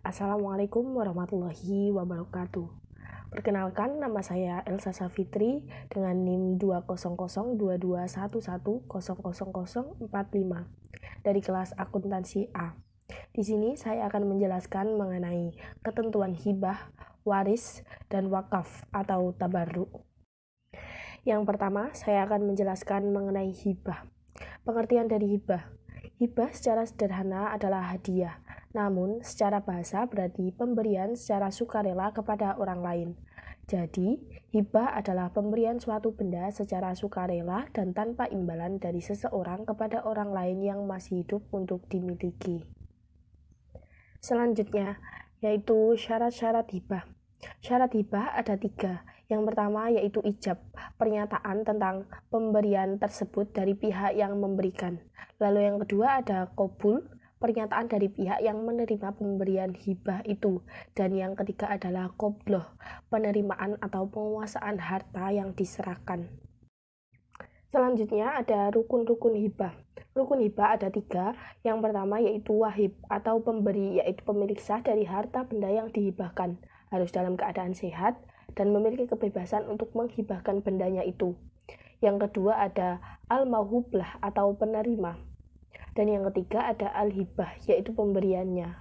Assalamualaikum warahmatullahi wabarakatuh. Perkenalkan, nama saya Elsa Safitri dengan NIM 2002211000045 dari kelas akuntansi A. Di sini saya akan menjelaskan mengenai ketentuan hibah, waris, dan wakaf atau tabarruk. Yang pertama, saya akan menjelaskan mengenai hibah. Pengertian dari hibah. Hibah secara sederhana adalah hadiah, namun secara bahasa berarti pemberian secara sukarela kepada orang lain. Jadi, hibah adalah pemberian suatu benda secara sukarela dan tanpa imbalan dari seseorang kepada orang lain yang masih hidup untuk dimiliki. Selanjutnya, yaitu syarat-syarat hibah. Syarat hibah ada 3. Yang pertama yaitu ijab, pernyataan tentang pemberian tersebut dari pihak yang memberikan. Lalu yang kedua ada qabul, pernyataan dari pihak yang menerima pemberian hibah itu. Dan yang ketiga adalah qobloh, penerimaan atau penguasaan harta yang diserahkan. Selanjutnya ada rukun-rukun hibah. Rukun hibah ada 3. Yang pertama yaitu wahib atau pemberi, yaitu pemilik sah dari harta benda yang dihibahkan. Harus dalam keadaan sehat dan memiliki kebebasan untuk menghibahkan bendanya itu. Yang kedua ada al-mauhublah atau penerima. Dan yang ketiga ada al-hibah, yaitu pemberiannya.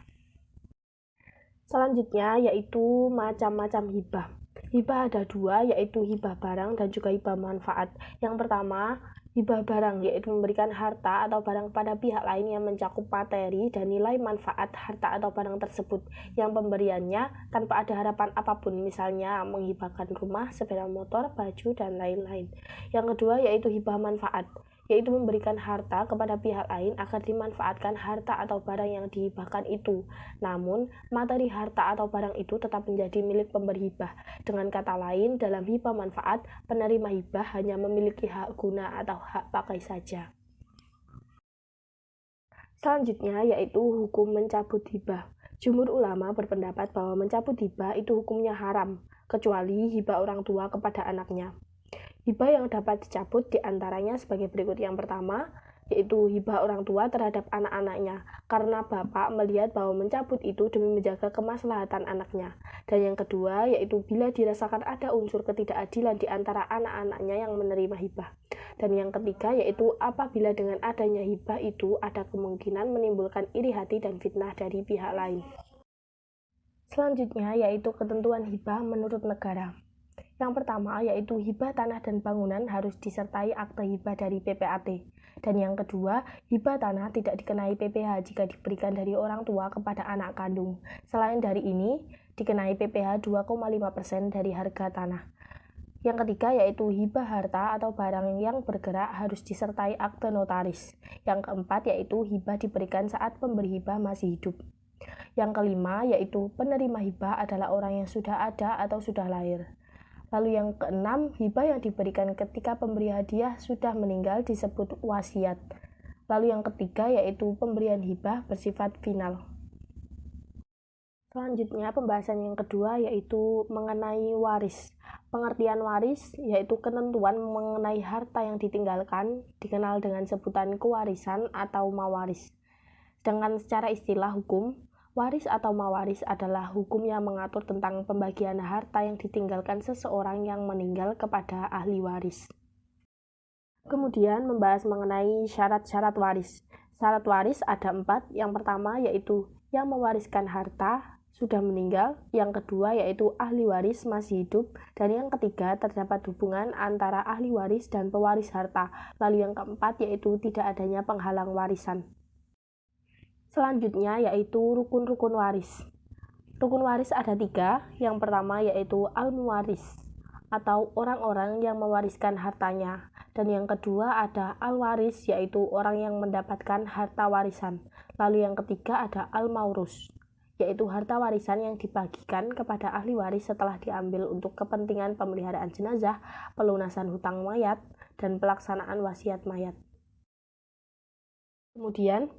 Selanjutnya yaitu macam-macam hibah. Hibah ada 2, yaitu hibah barang dan juga hibah manfaat. Yang pertama, hibah barang, yaitu memberikan harta atau barang pada pihak lain yang mencakup materi dan nilai manfaat harta atau barang tersebut, yang pemberiannya tanpa ada harapan apapun, misalnya menghibahkan rumah, sepeda motor, baju, dan lain-lain. Yang kedua yaitu hibah manfaat, yaitu memberikan harta kepada pihak lain agar dimanfaatkan harta atau barang yang dihibahkan itu. Namun, materi harta atau barang itu tetap menjadi milik pemberi hibah. Dengan kata lain, dalam hibah manfaat, penerima hibah hanya memiliki hak guna atau hak pakai saja. Selanjutnya yaitu hukum mencabut hibah. Jumhur ulama berpendapat bahwa mencabut hibah itu hukumnya haram, kecuali hibah orang tua kepada anaknya. Hibah yang dapat dicabut diantaranya sebagai berikut. Yang pertama, yaitu hibah orang tua terhadap anak-anaknya, karena bapak melihat bahwa mencabut itu demi menjaga kemaslahatan anaknya. Dan yang kedua, yaitu bila dirasakan ada unsur ketidakadilan di antara anak-anaknya yang menerima hibah. Dan yang ketiga, yaitu apabila dengan adanya hibah itu ada kemungkinan menimbulkan iri hati dan fitnah dari pihak lain. Selanjutnya, yaitu ketentuan hibah menurut negara. Yang pertama yaitu hibah tanah dan bangunan harus disertai akte hibah dari PPAT. Dan yang kedua, hibah tanah tidak dikenai PPh jika diberikan dari orang tua kepada anak kandung. Selain dari ini, dikenai PPh 2,5% dari harga tanah. Yang ketiga yaitu hibah harta atau barang yang bergerak harus disertai akte notaris. Yang keempat yaitu hibah diberikan saat pemberi hibah masih hidup. Yang kelima yaitu penerima hibah adalah orang yang sudah ada atau sudah lahir. Lalu yang keenam, hibah yang diberikan ketika pemberi hadiah sudah meninggal disebut wasiat. Lalu yang ketiga yaitu pemberian hibah bersifat final. Selanjutnya pembahasan yang kedua yaitu mengenai waris. Pengertian waris yaitu ketentuan mengenai harta yang ditinggalkan, dikenal dengan sebutan kewarisan atau mawaris. Sedangkan secara istilah hukum, waris atau mawaris adalah hukum yang mengatur tentang pembagian harta yang ditinggalkan seseorang yang meninggal kepada ahli waris. Kemudian membahas mengenai syarat-syarat waris. Syarat waris ada 4. Yang pertama yaitu yang mewariskan harta sudah meninggal. Yang kedua yaitu ahli waris masih hidup. Dan yang ketiga terdapat hubungan antara ahli waris dan pewaris harta. Lalu yang keempat yaitu tidak adanya penghalang warisan. Selanjutnya yaitu rukun-rukun waris. Rukun waris ada 3. Yang pertama yaitu al-muwaris atau orang-orang yang mewariskan hartanya. Dan yang kedua ada al-waris yaitu orang yang mendapatkan harta warisan. Lalu yang ketiga ada al-maurus yaitu harta warisan yang dibagikan kepada ahli waris setelah diambil untuk kepentingan pemeliharaan jenazah, pelunasan hutang mayat, dan pelaksanaan wasiat mayat. Kemudian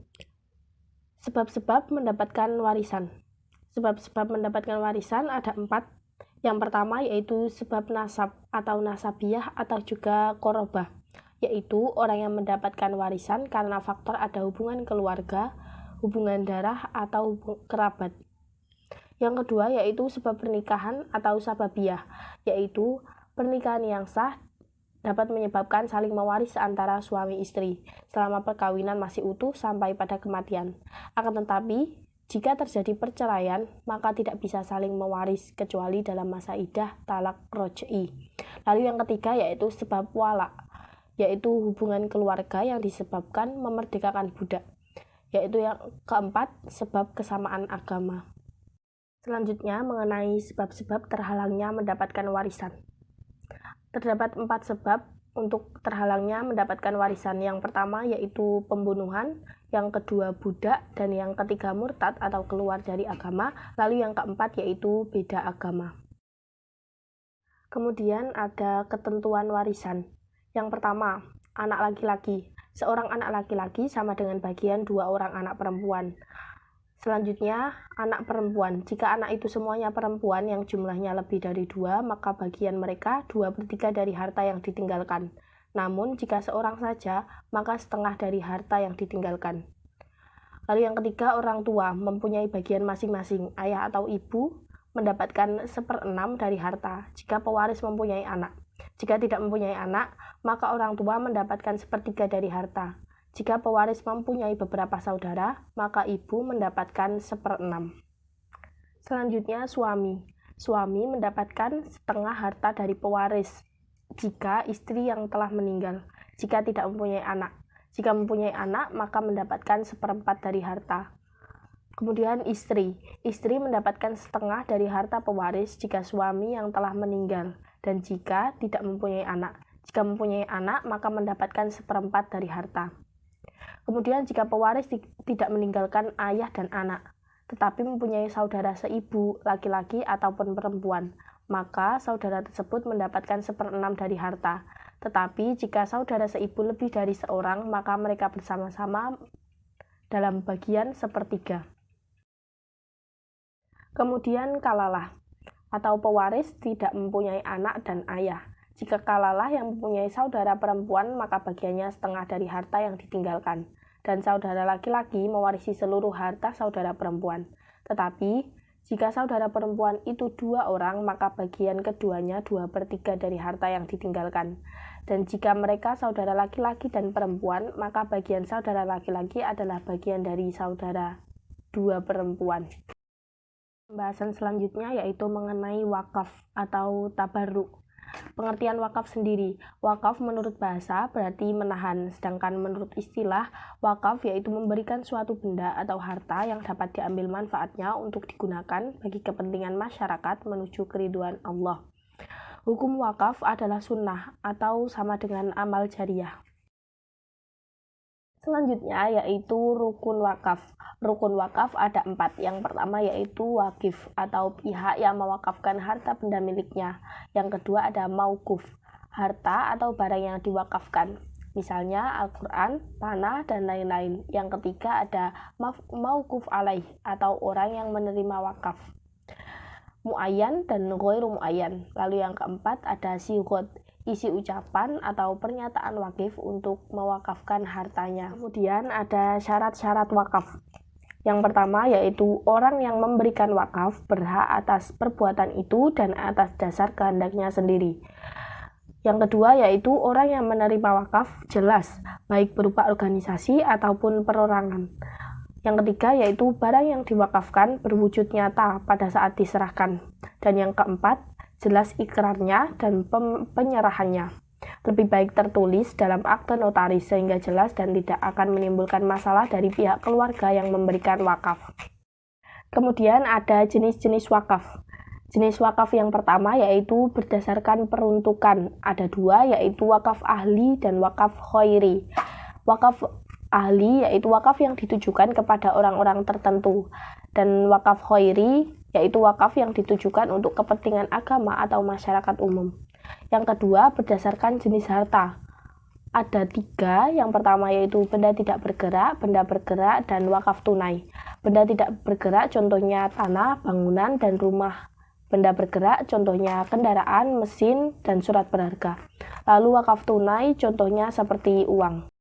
sebab-sebab mendapatkan warisan. Sebab-sebab mendapatkan warisan ada 4. Yang pertama yaitu sebab nasab atau nasabiyah atau juga qorobah, yaitu orang yang mendapatkan warisan karena faktor ada hubungan keluarga, hubungan darah, atau kerabat. Yang kedua yaitu sebab pernikahan atau sababiyah, yaitu pernikahan yang sah dapat menyebabkan saling mewaris antara suami istri selama perkawinan masih utuh sampai pada kematian. Akan tetapi, jika terjadi perceraian, maka tidak bisa saling mewaris kecuali dalam masa iddah talak roj'i. Lalu yang ketiga yaitu sebab wala, yaitu hubungan keluarga yang disebabkan memerdekakan budak. Yaitu yang keempat, sebab kesamaan agama. Selanjutnya mengenai sebab-sebab terhalangnya mendapatkan warisan. Terdapat 4 sebab untuk terhalangnya mendapatkan warisan. Yang pertama yaitu pembunuhan, yang kedua budak, dan yang ketiga murtad atau keluar dari agama, lalu yang keempat yaitu beda agama. Kemudian ada ketentuan warisan. Yang pertama, anak laki-laki. Seorang anak laki-laki sama dengan bagian 2 orang anak perempuan. Selanjutnya, anak perempuan. Jika anak itu semuanya perempuan yang jumlahnya lebih dari 2, maka bagian mereka 2/3 dari harta yang ditinggalkan. Namun, jika seorang saja, maka setengah dari harta yang ditinggalkan. Lalu yang ketiga, orang tua mempunyai bagian masing-masing. Ayah atau ibu mendapatkan 1/6 dari harta jika pewaris mempunyai anak. Jika tidak mempunyai anak, maka orang tua mendapatkan 1/3 dari harta. Jika pewaris mempunyai beberapa saudara, maka ibu mendapatkan 1/6. Selanjutnya suami. Suami mendapatkan setengah harta dari pewaris jika istri yang telah meninggal, jika tidak mempunyai anak. Jika mempunyai anak, maka mendapatkan 1/4 dari harta. Kemudian istri. Istri mendapatkan setengah dari harta pewaris jika suami yang telah meninggal, dan jika tidak mempunyai anak. Jika mempunyai anak, maka mendapatkan 1/4 dari harta. Kemudian jika pewaris tidak meninggalkan ayah dan anak, tetapi mempunyai saudara seibu, laki-laki ataupun perempuan, maka saudara tersebut mendapatkan 1/6 dari harta. Tetapi jika saudara seibu lebih dari seorang, maka mereka bersama-sama dalam bagian 1/3. Kemudian kalalah, atau pewaris tidak mempunyai anak dan ayah. Jika kalalah yang mempunyai saudara perempuan, maka bagiannya setengah dari harta yang ditinggalkan, dan saudara laki-laki mewarisi seluruh harta saudara perempuan. Tetapi, jika saudara perempuan itu 2 orang, maka bagian keduanya 2/3 dari harta yang ditinggalkan. Dan jika mereka saudara laki-laki dan perempuan, maka bagian saudara laki-laki adalah bagian dari saudara 2 perempuan. Pembahasan selanjutnya yaitu mengenai wakaf atau tabarruk. Pengertian wakaf sendiri. Wakaf menurut bahasa berarti menahan, sedangkan menurut istilah, wakaf yaitu memberikan suatu benda atau harta yang dapat diambil manfaatnya untuk digunakan bagi kepentingan masyarakat menuju keridhaan Allah. Hukum wakaf adalah sunnah atau sama dengan amal jariah. Selanjutnya yaitu rukun wakaf. Rukun wakaf ada 4. Yang pertama yaitu wakif atau pihak yang mewakafkan harta benda miliknya. Yang kedua ada mauquf, harta atau barang yang diwakafkan. Misalnya Al-Quran, tanah, dan lain-lain. Yang ketiga ada mauquf alaih atau orang yang menerima wakaf. Muayyan dan ghairu muayyan. Lalu yang keempat ada sighot, isi ucapan atau pernyataan wakif untuk mewakafkan hartanya. Kemudian ada syarat-syarat wakaf. Yang pertama yaitu orang yang memberikan wakaf berhak atas perbuatan itu dan atas dasar kehendaknya sendiri. Yang kedua yaitu orang yang menerima wakaf jelas, baik berupa organisasi ataupun perorangan. Yang ketiga yaitu barang yang diwakafkan berwujud nyata pada saat diserahkan. Dan yang keempat, jelas ikrarnya dan penyerahannya. Lebih baik tertulis dalam akte notaris sehingga jelas dan tidak akan menimbulkan masalah dari pihak keluarga yang memberikan wakaf. Kemudian ada jenis-jenis wakaf. Jenis wakaf yang pertama yaitu berdasarkan peruntukan. Ada 2 yaitu wakaf ahli dan wakaf khairi. Wakaf ahli yaitu wakaf yang ditujukan kepada orang-orang tertentu, dan wakaf khairi yaitu wakaf yang ditujukan untuk kepentingan agama atau masyarakat umum. Yang kedua berdasarkan jenis harta. Ada 3, yang pertama yaitu benda tidak bergerak, benda bergerak, dan wakaf tunai. Benda tidak bergerak contohnya tanah, bangunan, dan rumah. Benda bergerak contohnya kendaraan, mesin, dan surat berharga. Lalu wakaf tunai contohnya seperti uang.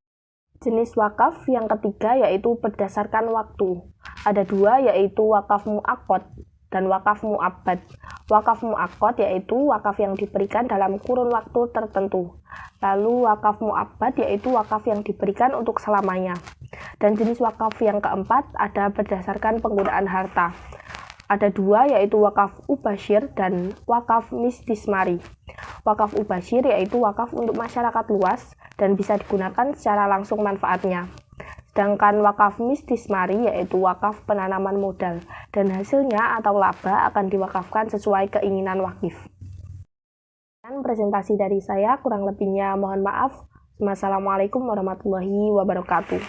Jenis wakaf yang ketiga yaitu berdasarkan waktu. Ada 2 yaitu wakaf mu'aqqad. dan wakaf mu'abbad. Wakaf mu'akkad yaitu wakaf yang diberikan dalam kurun waktu tertentu. Lalu wakaf mu'abbad yaitu wakaf yang diberikan untuk selamanya. Dan jenis wakaf yang keempat ada berdasarkan penggunaan harta. Ada dua, yaitu wakaf ubasyir dan wakaf mistismari. Wakaf ubasyir yaitu wakaf untuk masyarakat luas dan bisa digunakan secara langsung manfaatnya. Sedangkan wakaf mistismari yaitu wakaf penanaman modal dan hasilnya atau laba akan diwakafkan sesuai keinginan wakif. Dan presentasi dari saya, kurang lebihnya mohon maaf. Wassalamualaikum warahmatullahi wabarakatuh.